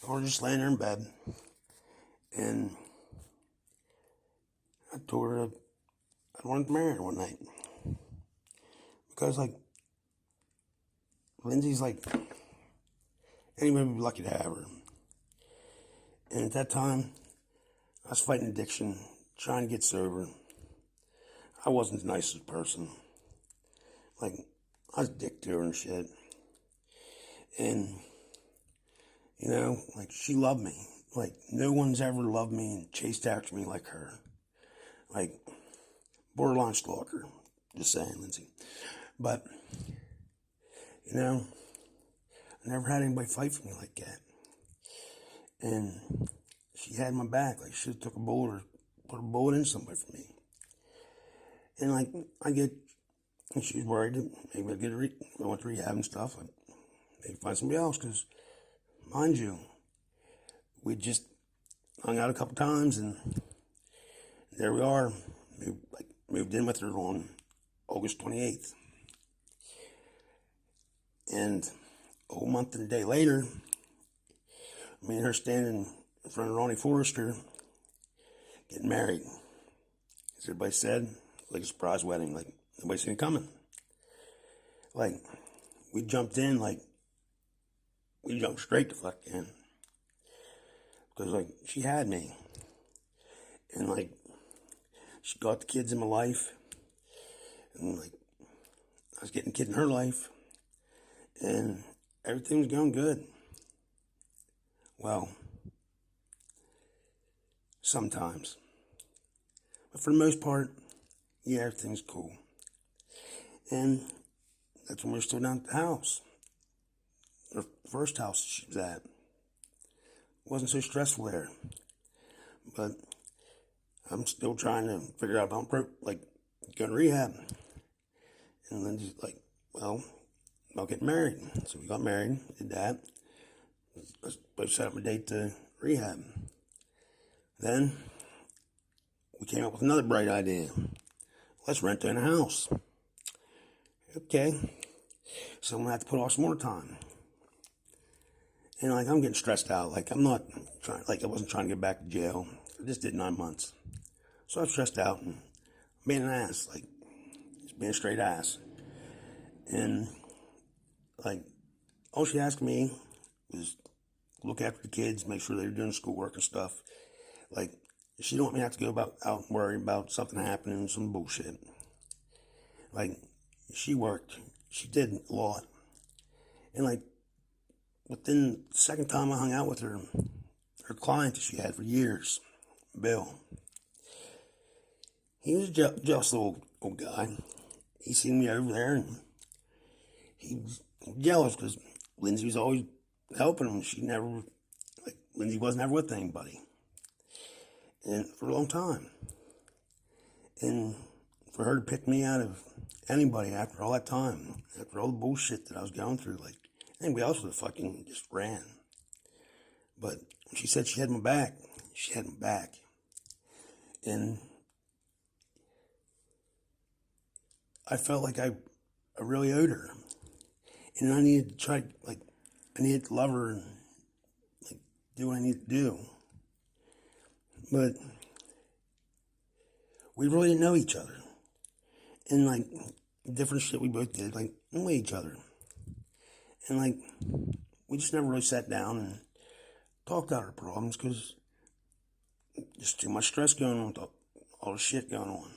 I was just laying there in bed, and I told her I wanted to marry her one night. Because, like, Lindsay's like, anybody would be lucky to have her. And at that time, I was fighting addiction, trying to get sober. I wasn't the nicest person. Like, I was a dick to her and shit. And, you know, like, she loved me. Like, no one's ever loved me and chased after me like her. Like, borderline stalker. Just saying, Lindsay. But, you know, I never had anybody fight for me like that. And she had my back. Like, she took a bullet or put a bullet in somebody for me. And, like, and she was worried that maybe I went to rehab and stuff. I'd maybe find somebody else, because, mind you, we just hung out a couple times, and there we are. Moved in with her on August 28th. And a whole month and a day later, me and her standing in front of Ronnie Forrester, getting married. As everybody said, like a surprise wedding, like nobody seen it coming. Like, we jumped straight to fuck in. Because, like, she had me. And, like, she got the kids in my life. And, like, I was getting a kid in her life. And everything was going good. Well, sometimes. But for the most part, yeah, everything's cool. And that's when we were still down at the house. Her first house she was at. It wasn't so stressful there. But I'm still trying to figure out about, like, going to rehab. And then she's like, well, I'll get married. So we got married, did that. I was supposed to set up a date to rehab. Then we came up with another bright idea. Let's rent in a house. Okay. So I'm going to have to put off some more time. And, like, I'm getting stressed out. Like, I'm not trying, like, I wasn't trying to get back to jail. I just did 9 months. So I'm stressed out and being an ass, like, just being a straight ass. And, like, all she asked me was look after the kids, make sure they were doing schoolwork and stuff. Like, she didn't want me to have to go out and worry about something happening, some bullshit. Like, she worked. She did a lot. And, like, within the second time I hung out with her, her client that she had for years, Bill, he was a jealous old guy. He seen me over there, and he was jealous because Lindsay was always helping him. Lindsay wasn't ever with anybody. And for a long time. And for her to pick me out of anybody after all that time, after all the bullshit that I was going through, like, anybody else would have fucking just ran. But when she said she had my back, she had my back. And I felt like I really owed her. And I needed to I needed to love her and, like, do what I needed to do. But we really didn't know each other. And, like, different shit we both did, like, know each other. And, like, we just never really sat down and talked out our problems, because just too much stress going on with all the shit going on.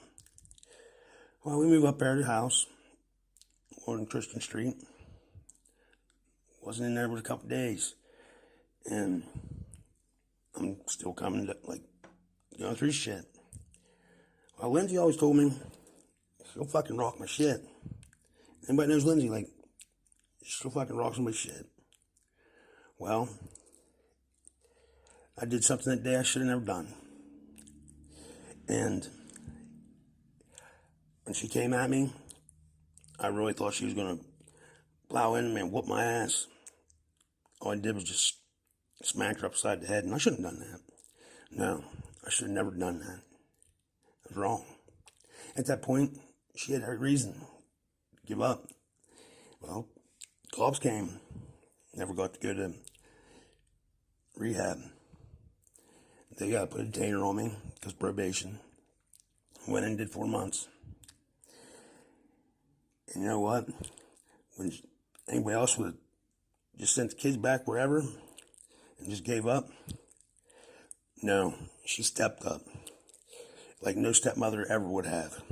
Well, we moved up there to the house on Christian Street. Wasn't in there but a couple days. And I'm still coming to, like, going through shit. Well, Lindsay always told me, she'll fucking rock my shit. Anybody knows Lindsay, like, she'll fucking rock somebody's shit. Well, I did something that day I should have never done. And when she came at me, I really thought she was going to plow in and whoop my ass. All I did was just smack her upside the head, and I shouldn't have done that. No, I should have never done that. I was wrong. At that point, she had every reason to give up. Well, cops came. Never got to go to rehab. They got to put a detainer on me because probation. Went in and did 4 months. And you know what? When anybody else would have just sent the kids back wherever and just gave up, no, she stepped up like no stepmother ever would have.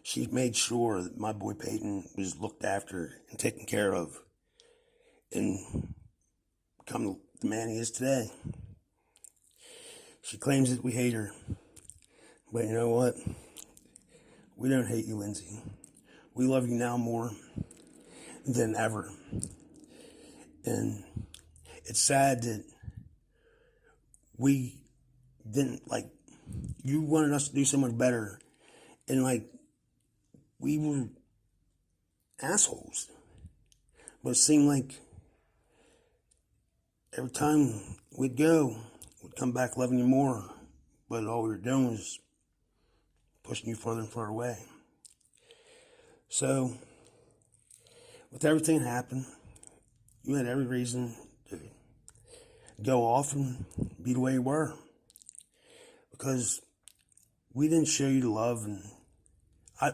She made sure that my boy Peyton was looked after and taken care of and become the man he is today. She claims that we hate her. But you know what? We don't hate you, Lindsay. We love you now more than ever. And it's sad that we didn't, you wanted us to do so much better. And, we were assholes. But it seemed like every time we'd go, we'd come back loving you more. But all we were doing was pushing you further and further away. So, with everything that happened, you had every reason to go off and be the way you were. Because we didn't show you the love, and I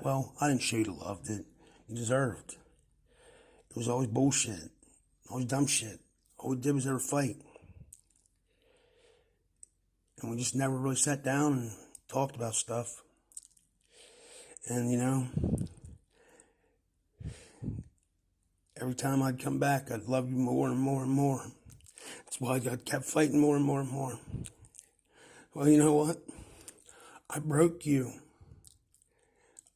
didn't show you the love that you deserved. It was always bullshit, always dumb shit. All we did was ever fight. And we just never really sat down and talked about stuff. And, every time I'd come back, I'd love you more and more and more. That's why I kept fighting more and more and more. Well, you know what? I broke you.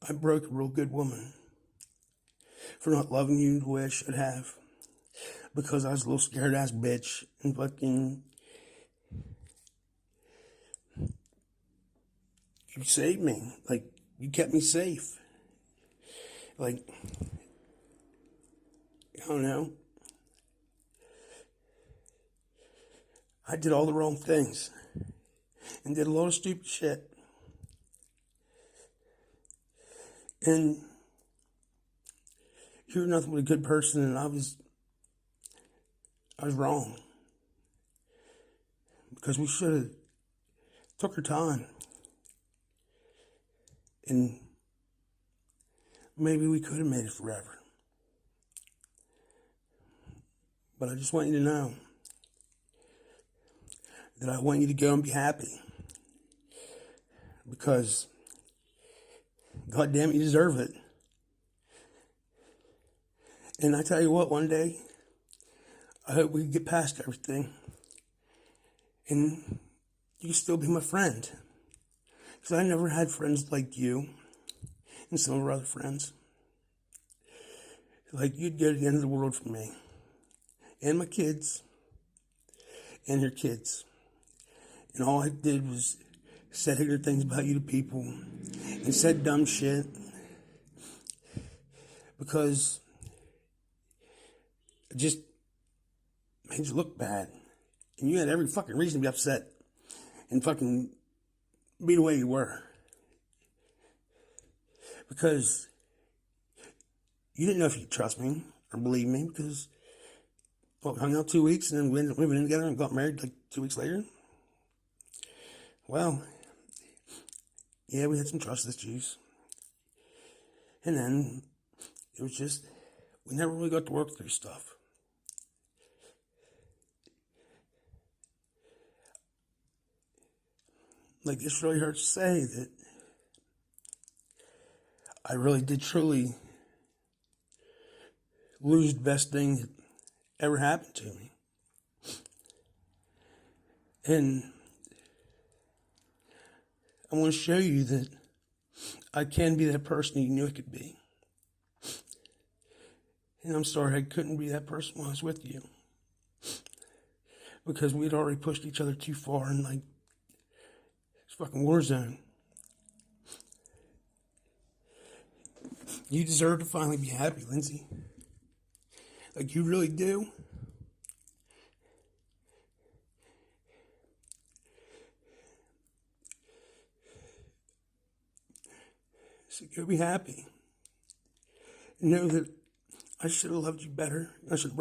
I broke a real good woman for not loving you the way I should have. Because I was a little scared-ass bitch and fucking... You saved me. You kept me safe. I don't know. I did all the wrong things. And did a lot of stupid shit. And you're nothing but a good person, and I was wrong. Because we should have took our time. And maybe we could have made it forever. But I just want you to know that I want you to go and be happy. Because, God damn it, you deserve it. And I tell you what, one day, I hope we can get past everything. And you can still be my friend. Because I never had friends like you and some of our other friends. You'd go to the end of the world for me. And my kids. And your kids. And all I did was said ignorant things about you to people. And said dumb shit. Because it just made you look bad. And you had every fucking reason to be upset. And fucking be the way you were. Because you didn't know if you could trust me or believe me, because we hung out 2 weeks and then we ended up moving in together and got married 2 weeks later. Well, yeah, we had some trust issues. And then it was just, we never really got to work through stuff. This really hurts to say that I really did truly lose the best thing that ever happened to me. And I want to show you that I can be that person you knew I could be. And I'm sorry I couldn't be that person when I was with you. Because we'd already pushed each other too far in this fucking war zone. You deserve to finally be happy, Lindsay. You really do. So go be happy. And know that I should have loved you better. I should have